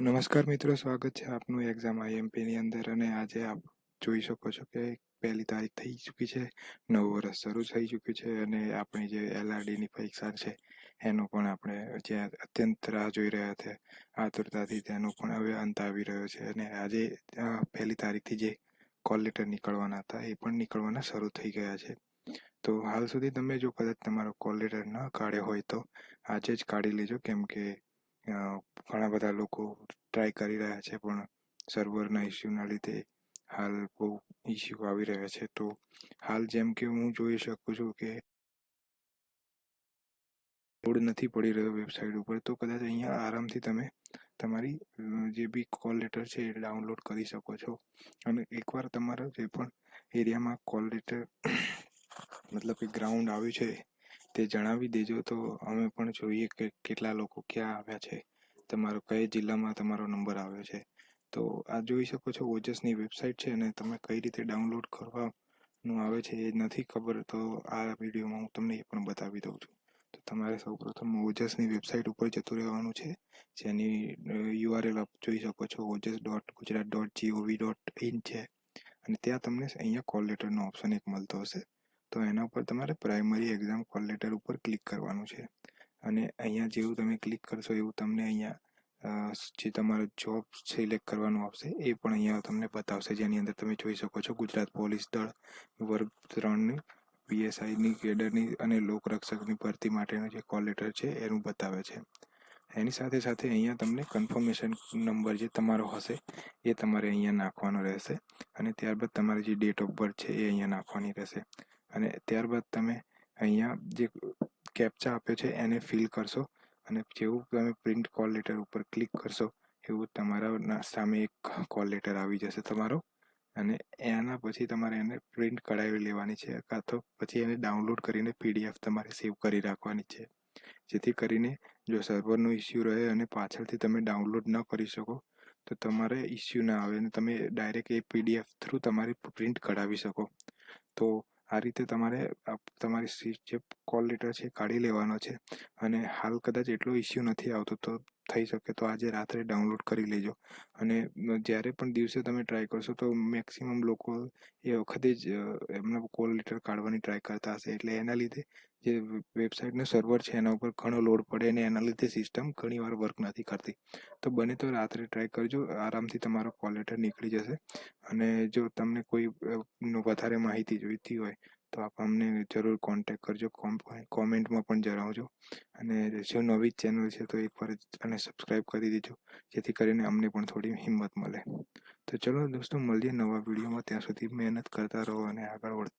નમસ્કાર મિત્રો, સ્વાગત છે આપનું એક્ઝામ આઈએમપીની અંદર. અને આજે આપ જોઈ શકો છો કે 1 તારીખ થઈ ચૂકી છે, નવું વર્ષ શરૂ થઈ ચૂક્યું છે અને આપણી જે એલઆરડીની પરીક્ષા છે એનો પણ આપણે જે અત્યંત રાહ જોઈ રહ્યા હતા આતુરતાથી, તેનો પણ હવે અંત આવી રહ્યો છે. અને આજે 1 તારીખથી જે કોલ લેટર નીકળવાના હતા એ પણ નીકળવાના શરૂ થઈ ગયા છે. તો હાલ સુધી તમે જો કદાચ તમારો કોલ લેટર ન કાઢ્યો હોય તો આજે જ કાઢી લેજો, કેમ કે ઘણા બધા લોકો ટ્રાય કરી રહ્યા છે પણ સર્વરના ઇસ્યુના લીધે હાલ બહુ ઇસ્યુ આવી રહ્યા છે. તો હાલ જેમ કે હું જોઈ શકું છું કે લોડ નથી પડી રહ્યો વેબસાઇટ ઉપર, તો કદાચ અહીંયા આરામથી તમે તમારી જે બી કોલ લેટર છે એ ડાઉનલોડ કરી શકો છો. અને એકવાર તમારા જે પણ એરિયામાં કોલ લેટર મતલબ કે ગ્રાઉન્ડ આવ્યું છે તે જણાવી દેજો, તો અમે પણ જોઈએ કે કેટલા લોકો ક્યાં આવ્યા છે, તમારો કઈ જિલ્લામાં તમારો નંબર આવ્યો છે. તો આ જોઈ શકો છો ઓજસની વેબસાઇટ છે અને તમે કઈ રીતે ડાઉનલોડ કરવાનું આવે છે એ નથી ખબર, તો આ વિડીયોમાં હું તમને એ પણ બતાવી દઉં છું. તો તમારે સૌપ્રથમ ઓજસની વેબસાઇટ ઉપર જતું રહેવાનું છે, જેની યુઆરએલ આપ જોઈ શકો છો ojas.gujarat.gov.in છે. અને ત્યાં તમને અહીંયા કોલ લેટરનો ઓપ્શન એક મળતો હશે, તો એના ઉપર તમારે પ્રાઇમરી એક્ઝામ કોલ લેટર ઉપર ક્લિક કરવાનું છે. અને અહીંયા જેવું તમે ક્લિક કરશો એવું તમને અહીંયા જે તમારો જોબ સિલેક્ટ કરવાનું આવશે એ પણ અહીંયા તમને બતાવશે, જેની અંદર તમે જોઈ શકો છો ગુજરાત પોલીસ દળ વર્ગ 3ની પીએસઆઈની કેડરની અને લોકરક્ષકની ભરતી માટેનો જે કોલ લેટર છે એનું બતાવે છે. એની સાથે સાથે અહીંયા તમને કન્ફર્મેશન નંબર જે તમારો હશે એ તમારે અહીંયા નાખવાનો રહેશે. અને ત્યારબાદ તમારી જે ડેટ ઓફ બર્થ છે એ અહીંયા નાખવાની રહેશે. અને ત્યારબાદ તમે અહીંયા જે કેપ્ચા આપ્યો છે એને ફિલ કરશો. અને જેવું તમે પ્રિન્ટ કોલ લેટર ઉપર ક્લિક કરશો એવું તમારા સામે એક કોલ લેટર આવી જશે તમારો. અને એના પછી તમારે એને પ્રિન્ટ કઢાવી લેવાની છે, કાં તો પછી એને ડાઉનલોડ કરીને પીડીએફ તમારે સેવ કરી રાખવાની છે, જેથી કરીને જો સર્વરનો ઇસ્યુ રહે અને પાછળથી તમે ડાઉનલોડ ન કરી શકો તો તમારે ઇસ્યુ ના આવે અને તમે ડાયરેક્ટ એ પીડીએફ થ્રુ તમારી પ્રિન્ટ કઢાવી શકો. તો આ રીતે તમારે તમારી જે કોલ લેટર છે કાઢી લેવાનો છે. અને હાલ કદાચ એટલો ઇસ્યુ નથી આવતો, તો થઈ શકે તો આજે રાત્રે ડાઉનલોડ કરી લેજો. અને જ્યારે પણ દિવસે તમે ટ્રાય કરશો તો મેક્સિમમ લોકો એ વખતે જ એમના કોલ લેટર કાઢવાની ટ્રાય કરતા હશે, એટલે એના લીધે જે વેબસાઇટનું સર્વર છે એના ઉપર ઘણો લોડ પડે અને એના લીધે સિસ્ટમ ઘણીવાર વર્ક નથી કરતી. તો બને તો રાત્રે ટ્રાય કરજો, આરામથી તમારો કોલ લેટર નીકળી જશે. અને જો તમને કોઈ વધારે માહિતી જોઈતી હોય તો આપ અમને જરૂર કોન્ટેક્ટ કરજો, કોમેન્ટમાં પણ જણાવજો. અને જો નવી ચેનલ છે તો એકવાર અને સબસ્ક્રાઈબ કરી દેજો, જેથી કરીને અમને પણ થોડી હિંમત મળે. તો ચલો દોસ્તો, મળીએ નવા વિડીયોમાં. ત્યાં સુધી મહેનત કરતા રહો અને આગળ વધતા